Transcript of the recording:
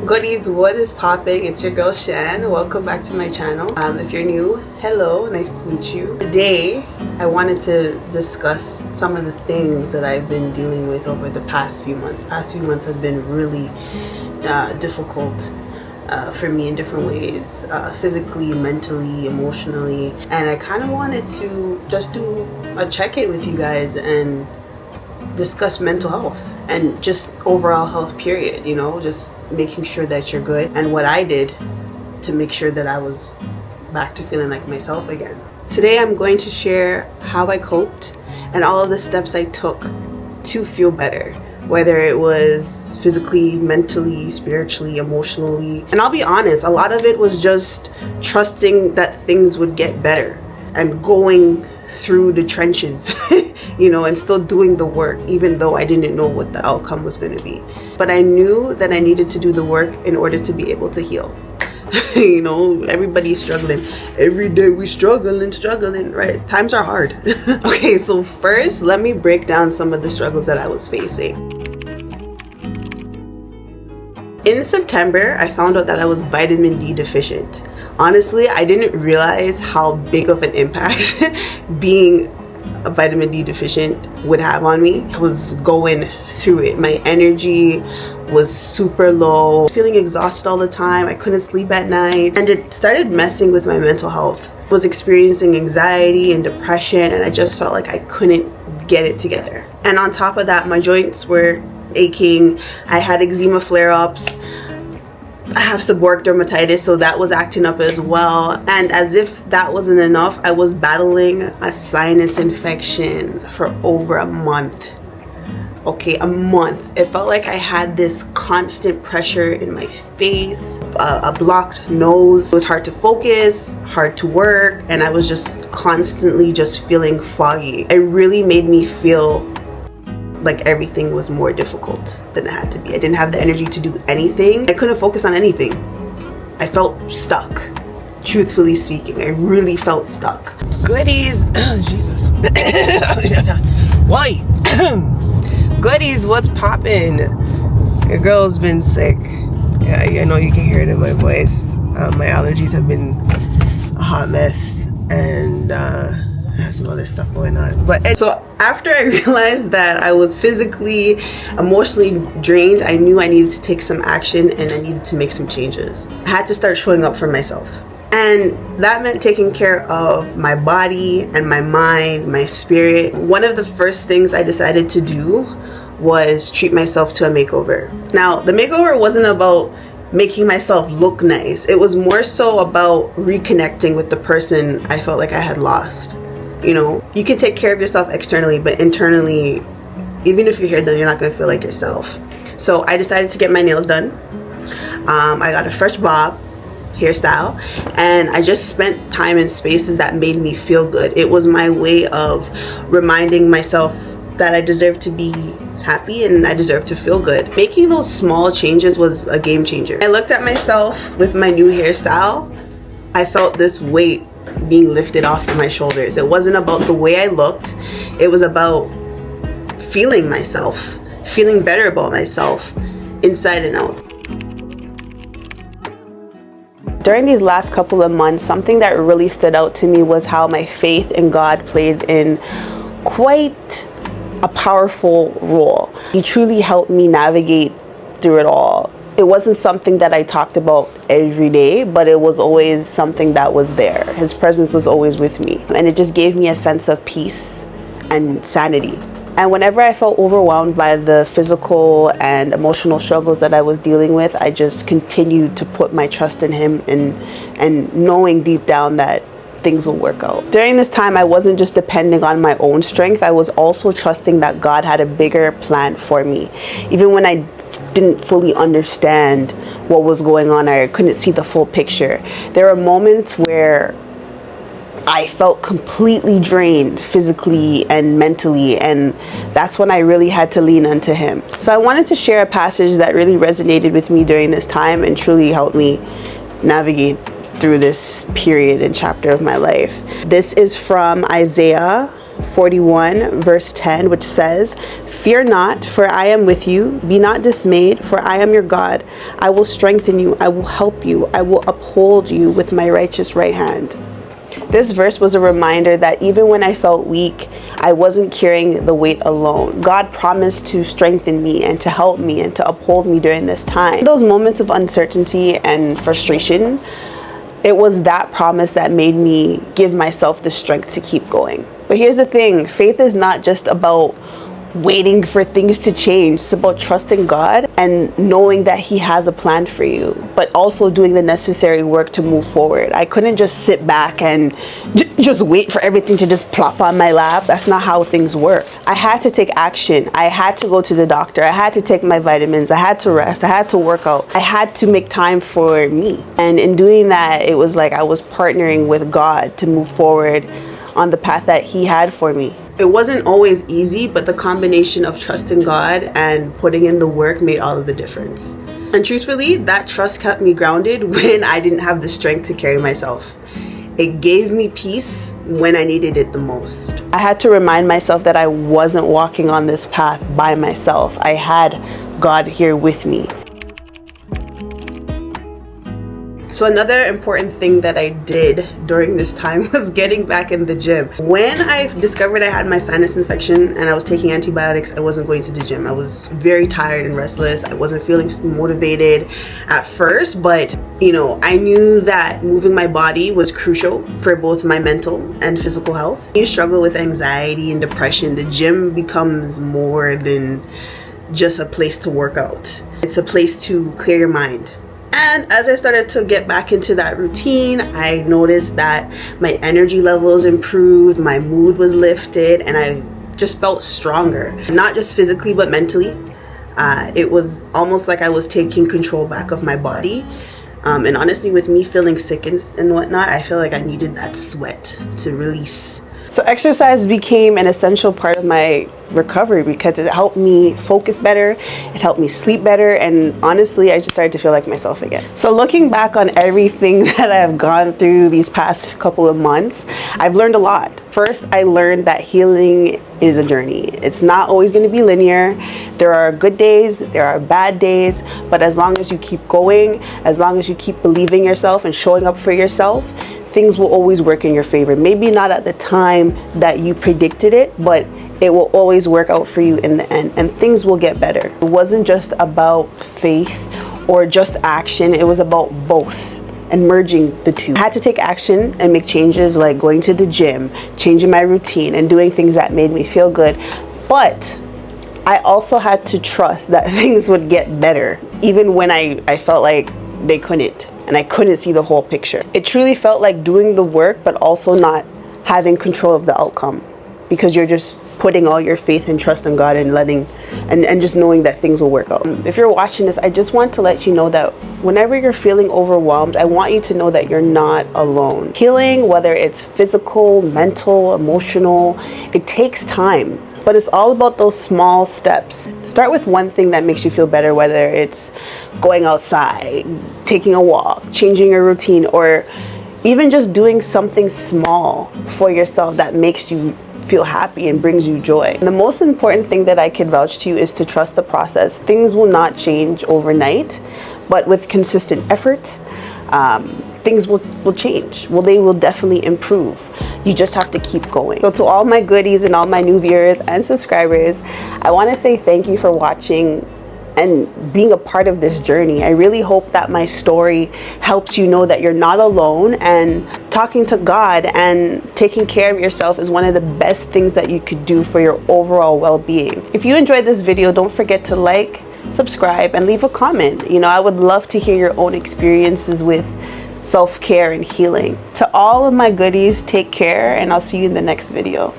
Goodies, what is popping? It's your girl Shan. Welcome back to my channel. If you're new, hello, nice to meet you. Today I wanted to discuss some of the things that I've been dealing with over the past few months. Past few months have been really difficult for me in different ways, physically, mentally, emotionally, and I kind of wanted to just do a check-in with you guys and discuss mental health and just overall health period, you know, just making sure that you're good and what I did to make sure that I was back to feeling like myself again. Today I'm going to share how I coped and all of the steps I took to feel better, whether it was physically, mentally, spiritually, emotionally. And I'll be honest, a lot of it was just trusting that things would get better and going through the trenches, you know, and still doing the work, even though I didn't know what the outcome was going to be. But I knew that I needed to do the work in order to be able to heal. You know, everybody's struggling. Every day we struggling, right? Times are hard. Okay, so first, let me break down some of the struggles that I was facing. In September, I found out that I was vitamin D deficient. Honestly, I didn't realize how big of an impact being a vitamin D deficient would have on me. I was going through it. My energy was super low, feeling exhausted all the time. I couldn't sleep at night, and it started messing with my mental health. I was experiencing anxiety and depression, and I just felt like I couldn't get it together. And on top of that, my joints were aching. I had eczema flare-ups. I have seborrheic dermatitis, so that was acting up as well. And as if that wasn't enough, I was battling a sinus infection for over a month. Okay, a month. It felt like I had this constant pressure in my face, a blocked nose. It was hard to focus, hard to work, and I was just constantly just feeling foggy. It really made me feel like everything was more difficult than it had to be. I didn't have the energy to do anything. I couldn't focus on anything. I felt stuck. Truthfully speaking, I really felt stuck. Goodies. Jesus. Why? Goodies, what's poppin'? Your girl's been sick. Yeah, I know you can hear it in my voice. My allergies have been a hot mess, and I have some other stuff going on. But so after I realized that I was physically, emotionally drained, I knew I needed to take some action and I needed to make some changes. I had to start showing up for myself. And that meant taking care of my body and my mind, my spirit. One of the first things I decided to do was treat myself to a makeover. Now, the makeover wasn't about making myself look nice. It was more so about reconnecting with the person I felt like I had lost. You know, you can take care of yourself externally, but internally, even if your hair done, you're not going to feel like yourself. So I decided to get my nails done. I got a fresh bob hairstyle, and I just spent time in spaces that made me feel good. It was my way of reminding myself that I deserve to be happy and I deserve to feel good. Making those small changes was a game changer. I looked at myself with my new hairstyle. I felt this weight being lifted off of my shoulders. It wasn't about the way I looked. It was about feeling myself, feeling better about myself inside and out. During these last couple of months, something that really stood out to me was how my faith in God played in quite a powerful role. He truly helped me navigate through it all. It wasn't something that I talked about every day, but it was always something that was there. His presence was always with me, and it just gave me a sense of peace and sanity. And whenever I felt overwhelmed by the physical and emotional struggles that I was dealing with, I just continued to put my trust in him and knowing deep down that things will work out. During this time, I wasn't just depending on my own strength. I was also trusting that God had a bigger plan for me. Even when I didn't fully understand what was going on, I couldn't see the full picture. There were moments where I felt completely drained physically and mentally, and that's when I really had to lean into him. So I wanted to share a passage that really resonated with me during this time and truly helped me navigate through this period and chapter of my life. This is from Isaiah 41 verse 10, which says, "Fear not, for I am with you. Be not dismayed, for I am your God. I will strengthen you. I will help you. I will uphold you with my righteous right hand." This verse was a reminder that even when I felt weak, I wasn't carrying the weight alone. God promised to strengthen me and to help me and to uphold me during this time. In those moments of uncertainty and frustration, it was that promise that made me give myself the strength to keep going. But here's the thing, faith is not just about waiting for things to change. It's about trusting God and knowing that He has a plan for you, but also doing the necessary work to move forward. I couldn't just sit back and just wait for everything to just plop on my lap. That's not how things work. I had to take action. I had to go to the doctor. I had to take my vitamins. I had to rest. I had to work out. I had to make time for me. And in doing that, it was like I was partnering with God to move forward on the path that He had for me. It wasn't always easy, but the combination of trusting God and putting in the work made all of the difference. And truthfully, that trust kept me grounded when I didn't have the strength to carry myself. It gave me peace when I needed it the most. I had to remind myself that I wasn't walking on this path by myself. I had God here with me. So another important thing that I did during this time was getting back in the gym. When I discovered I had my sinus infection and I was taking antibiotics, I wasn't going to the gym. I was very tired and restless. I wasn't feeling motivated at first, but I knew that moving my body was crucial for both my mental and physical health. When you struggle with anxiety and depression, the gym becomes more than just a place to work out. It's a place to clear your mind. And as I started to get back into that routine, I noticed that my energy levels improved, my mood was lifted, and I just felt stronger. Not just physically, but mentally. It was almost like I was taking control back of my body. And honestly, with me feeling sick and whatnot, I feel like I needed that sweat to release. So exercise became an essential part of my recovery because it helped me focus better, it helped me sleep better, and honestly, I just started to feel like myself again. So looking back on everything that I've gone through these past couple of months, I've learned a lot. First, I learned that healing is a journey. It's not always going to be linear. There are good days, there are bad days, but as long as you keep going, as long as you keep believing yourself and showing up for yourself, things will always work in your favor. Maybe not at the time that you predicted it, but it will always work out for you in the end, and things will get better. It wasn't just about faith or just action, it was about both and merging the two. I had to take action and make changes like going to the gym, changing my routine, and doing things that made me feel good. But I also had to trust that things would get better, even when I felt like they couldn't. And I couldn't see the whole picture. It truly felt like doing the work, but also not having control of the outcome, because you're just putting all your faith and trust in God and and just knowing that things will work out. If you're watching this, I just want to let you know that whenever you're feeling overwhelmed, I want you to know that you're not alone. Healing, whether it's physical, mental, emotional, it takes time. But it's all about those small steps. Start with one thing that makes you feel better, whether it's going outside, taking a walk, changing your routine, or even just doing something small for yourself that makes you feel happy and brings you joy. And the most important thing that I can vouch to you is to trust the process. Things will not change overnight, but with consistent effort, things will change. Well, they will definitely improve. You just have to keep going. So to all my goodies and all my new viewers and subscribers, I want to say thank you for watching and being a part of this journey. I really hope that my story helps you know that you're not alone, and talking to God and taking care of yourself is one of the best things that you could do for your overall well-being. If you enjoyed this video, don't forget to like, subscribe, and leave a comment. I would love to hear your own experiences with self-care and healing. To all of my goodies, take care, and I'll see you in the next video.